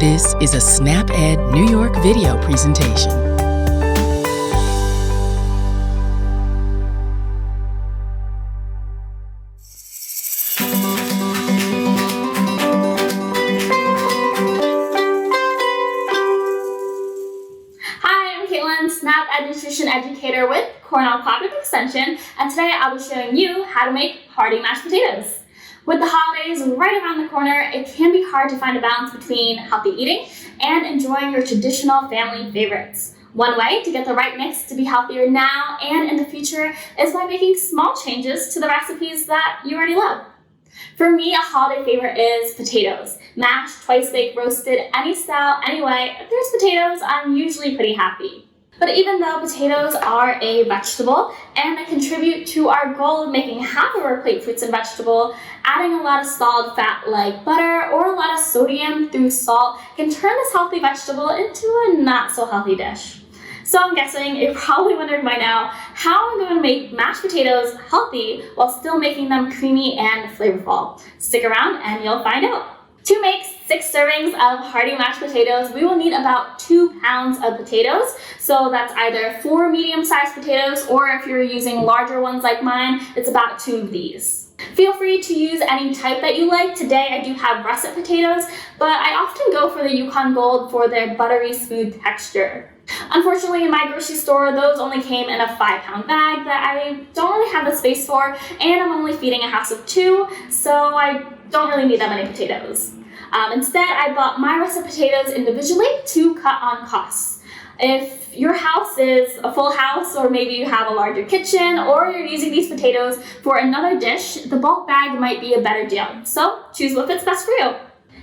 This is a SnapEd New York video presentation. SnapEd nutrition educator with Cornell Cooperative Extension, and today I'll be showing you how to make hearty mashed potatoes. With the holidays right around the corner, it can be hard to find a balance between healthy eating and enjoying your traditional family favorites. One way to get the right mix to be healthier now and in the future is by making small changes to the recipes that you already love. For me, a holiday favorite is potatoes. Mashed, twice baked, roasted, any style, any way. If there's potatoes, I'm usually pretty happy. But even though potatoes are a vegetable and they contribute to our goal of making half of our plate fruits and vegetable, adding a lot of solid fat like butter or a lot of sodium through salt can turn this healthy vegetable into a not so healthy dish. So I'm guessing you're probably wondering by now how I'm going to make mashed potatoes healthy while still making them creamy and flavorful. Stick around and you'll find out. To make 6 servings of hearty mashed potatoes, we will need about 2 pounds of potatoes. So that's either 4 medium-sized potatoes, or if you're using larger ones like mine, it's about 2 of these. Feel free to use any type that you like. Today I do have russet potatoes, but I often go for the Yukon Gold for their buttery smooth texture. Unfortunately, in my grocery store, those only came in a 5-pound bag that I don't really have the space for, and I'm only feeding a house of 2, so I don't really need that many potatoes. Instead, I bought my russet potatoes individually to cut on costs. If your house is a full house, or maybe you have a larger kitchen, or you're using these potatoes for another dish, the bulk bag might be a better deal. So choose what fits best for you.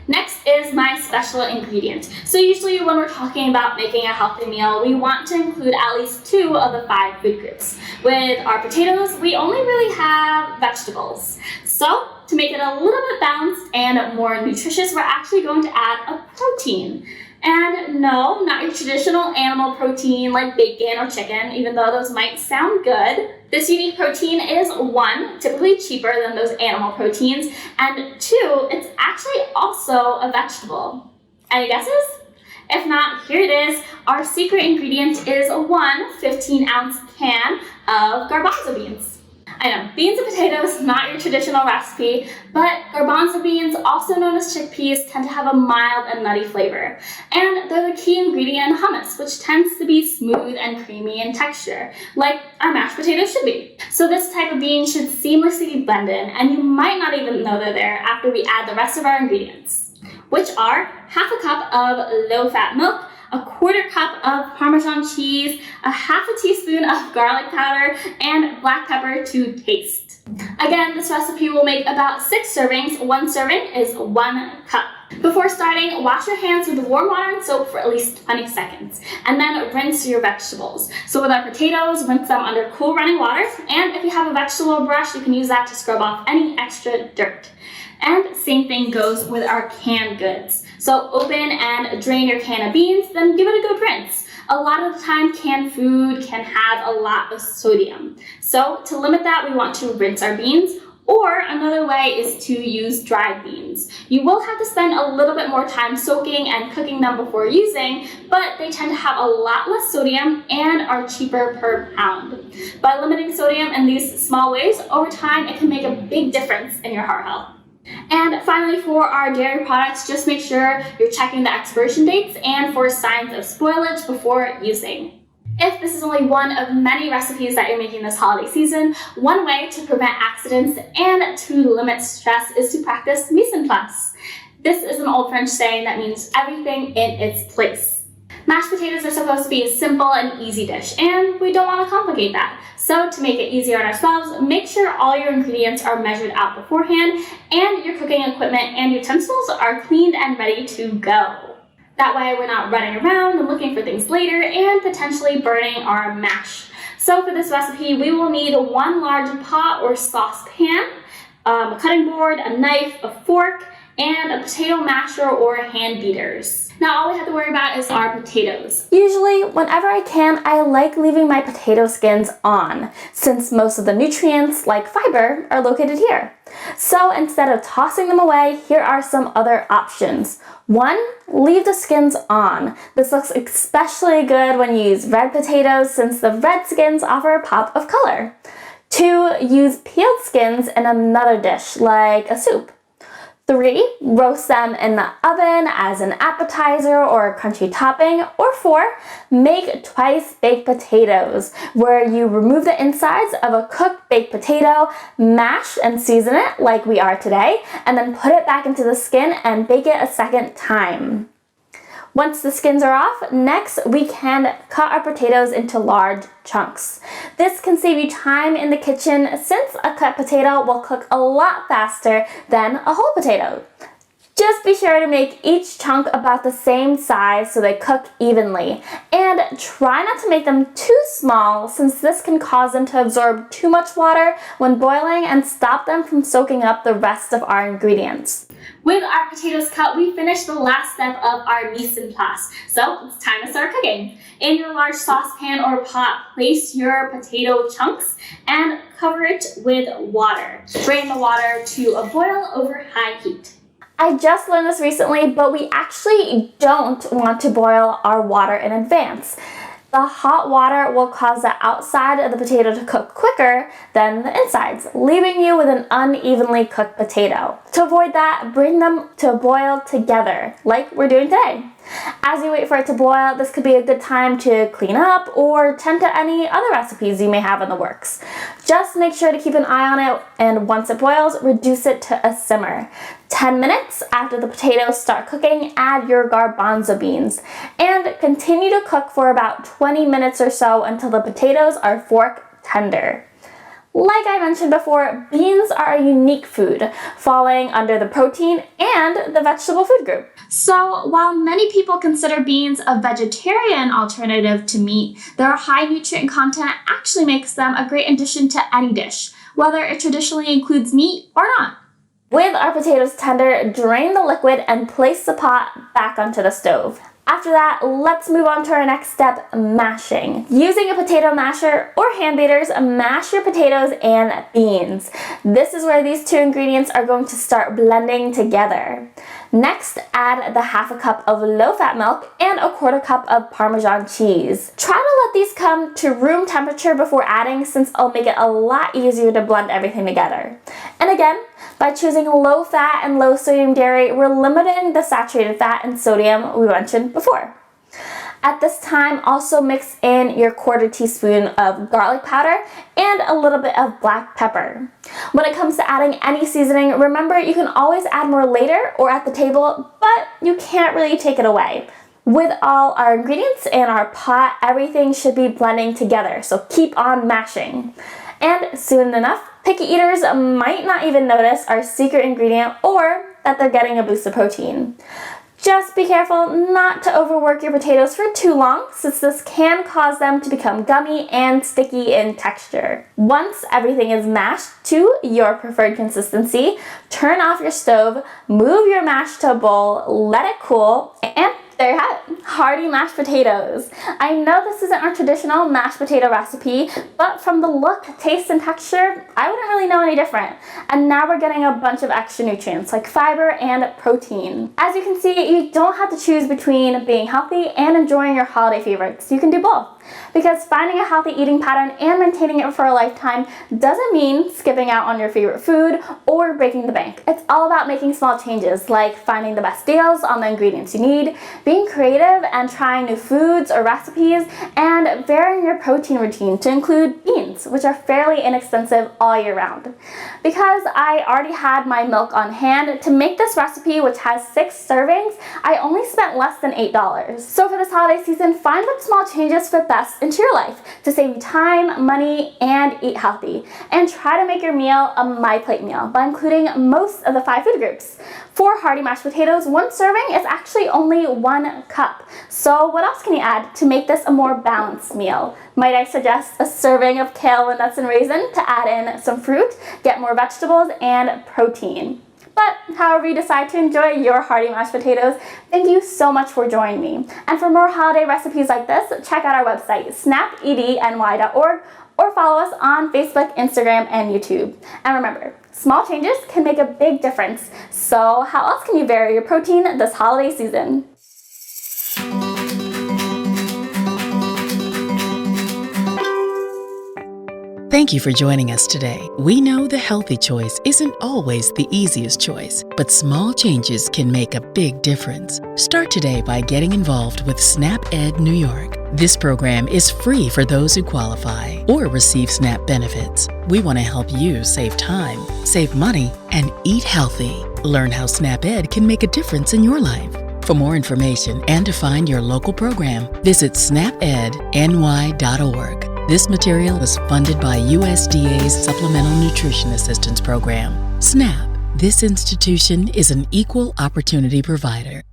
Next is my special ingredient. So usually when we're talking about making a healthy meal, we want to include at least 2 of the 5 food groups. With our potatoes, we only really have vegetables. So to make it a little bit balanced and more nutritious, we're actually going to add a protein. And no, not your traditional animal protein like bacon or chicken, even though those might sound good. This unique protein is 1, typically cheaper than those animal proteins, and 2, it's actually also a vegetable. Any guesses? If not, here it is. Our secret ingredient is 1 15-ounce can of garbanzo beans. I know, beans and potatoes, not your traditional recipe, but garbanzo beans, also known as chickpeas, tend to have a mild and nutty flavor. And they're the key ingredient in hummus, which tends to be smooth and creamy in texture, like our mashed potatoes should be. So this type of bean should seamlessly be blended in, and you might not even know they're there after we add the rest of our ingredients, which are half a cup of low-fat milk, a 1/4 cup of Parmesan cheese, a half a teaspoon of garlic powder, and black pepper to taste. Again, this recipe will make about 6 servings. 1 serving is 1 cup. Before starting, wash your hands with warm water and soap for at least 20 seconds, and then rinse your vegetables. So with our potatoes, rinse them under cool running water, and if you have a vegetable brush, you can use that to scrub off any extra dirt. And same thing goes with our canned goods. So open and drain your can of beans, then give it a good rinse. A lot of the time, canned food can have a lot of sodium. So to limit that, we want to rinse our beans, or another way is to use dried beans. You will have to spend a little bit more time soaking and cooking them before using, but they tend to have a lot less sodium and are cheaper per pound. By limiting sodium in these small ways, over time, it can make a big difference in your heart health. And finally, for our dairy products, just make sure you're checking the expiration dates and for signs of spoilage before using. If this is only one of many recipes that you're making this holiday season, one way to prevent accidents and to limit stress is to practice mise en place. This is an old French saying that means everything in its place. Mashed potatoes are supposed to be a simple and easy dish, and we don't want to complicate that. So to make it easier on ourselves, make sure all your ingredients are measured out beforehand and your cooking equipment and utensils are cleaned and ready to go. That way we're not running around and looking for things later and potentially burning our mash. So for this recipe, we will need 1 large pot or saucepan, a cutting board, a knife, a fork, and a potato masher or hand beaters. Now all we have to worry about is our potatoes. Usually, whenever I can, I like leaving my potato skins on, since most of the nutrients, like fiber, are located here. So instead of tossing them away, here are some other options. 1. Leave the skins on. This looks especially good when you use red potatoes, since the red skins offer a pop of color. 2. Use peeled skins in another dish, like a soup. 3. Roast them in the oven as an appetizer or a crunchy topping. Or 4. Make twice baked potatoes, where you remove the insides of a cooked baked potato, mash and season it like we are today, and then put it back into the skin and bake it a second time. Once the skins are off, next we can cut our potatoes into large chunks. This can save you time in the kitchen, since a cut potato will cook a lot faster than a whole potato. Just be sure to make each chunk about the same size so they cook evenly. And try not to make them too small, since this can cause them to absorb too much water when boiling and stop them from soaking up the rest of our ingredients. With our potatoes cut, we finished the last step of our mise en place. So it's time to start cooking. In your large saucepan or pot, place your potato chunks and cover it with water. Drain the water to a boil over high heat. I just learned this recently, but we actually don't want to boil our water in advance. The hot water will cause the outside of the potato to cook quicker than the insides, leaving you with an unevenly cooked potato. To avoid that, bring them to a boil together, like we're doing today. As you wait for it to boil, this could be a good time to clean up or tend to any other recipes you may have in the works. Just make sure to keep an eye on it, and once it boils, reduce it to a simmer. 10 minutes after the potatoes start cooking, add your garbanzo beans, and continue to cook for about 20 minutes or so until the potatoes are fork tender. Like I mentioned before, beans are a unique food, falling under the protein and the vegetable food group. So while many people consider beans a vegetarian alternative to meat, their high nutrient content actually makes them a great addition to any dish, whether it traditionally includes meat or not. With our potatoes tender, drain the liquid and place the pot back onto the stove. After that, let's move on to our next step, mashing. Using a potato masher or hand beaters, mash your potatoes and beans. This is where these two ingredients are going to start blending together. Next, add the half a cup of low-fat milk and a quarter cup of Parmesan cheese. Try to let these come to room temperature before adding, since it'll make it a lot easier to blend everything together. And again, by choosing low-fat and low-sodium dairy, we're limiting the saturated fat and sodium we mentioned before. At this time, also mix in your quarter teaspoon of garlic powder and a little bit of black pepper. When it comes to adding any seasoning, remember you can always add more later or at the table, but you can't really take it away. With all our ingredients in our pot, everything should be blending together, so keep on mashing. And soon enough, picky eaters might not even notice our secret ingredient or that they're getting a boost of protein. Just be careful not to overwork your potatoes for too long, since this can cause them to become gummy and sticky in texture. Once everything is mashed to your preferred consistency, turn off your stove, move your mash to a bowl, let it cool, and there you have it, hearty mashed potatoes. I know this isn't our traditional mashed potato recipe, but from the look, taste, and texture, I wouldn't really know any different. And now we're getting a bunch of extra nutrients like fiber and protein. As you can see, you don't have to choose between being healthy and enjoying your holiday favorites. You can do both. Because finding a healthy eating pattern and maintaining it for a lifetime doesn't mean skipping out on your favorite food or breaking the bank. It's all about making small changes, like finding the best deals on the ingredients you need, being creative and trying new foods or recipes, and varying your protein routine to include beans, which are fairly inexpensive all year round. Because I already had my milk on hand, to make this recipe, which has 6 servings, I only spent less than $8. So for this holiday season, find what small changes fit best into your life to save you time, money, and eat healthy. And try to make your meal a My Plate meal by including most of the 5 food groups. For hearty mashed potatoes, 1 serving is actually only 1 cup. So what else can you add to make this a more balanced meal? Might I suggest a serving of kale and nuts and raisin to add in some fruit, get more vegetables and protein. But however you decide to enjoy your hearty mashed potatoes, thank you so much for joining me. And for more holiday recipes like this, check out our website, snapedny.org, or follow us on Facebook, Instagram, and YouTube. And remember, small changes can make a big difference. So how else can you vary your protein this holiday season? Thank you for joining us today. We know the healthy choice isn't always the easiest choice, but small changes can make a big difference. Start today by getting involved with SNAP Ed New York. This program is free for those who qualify or receive SNAP benefits. We want to help you save time, save money, and eat healthy. Learn how SNAP Ed can make a difference in your life. For more information and to find your local program, visit snapedny.org. This material was funded by USDA's Supplemental Nutrition Assistance Program. SNAP. This institution is an equal opportunity provider.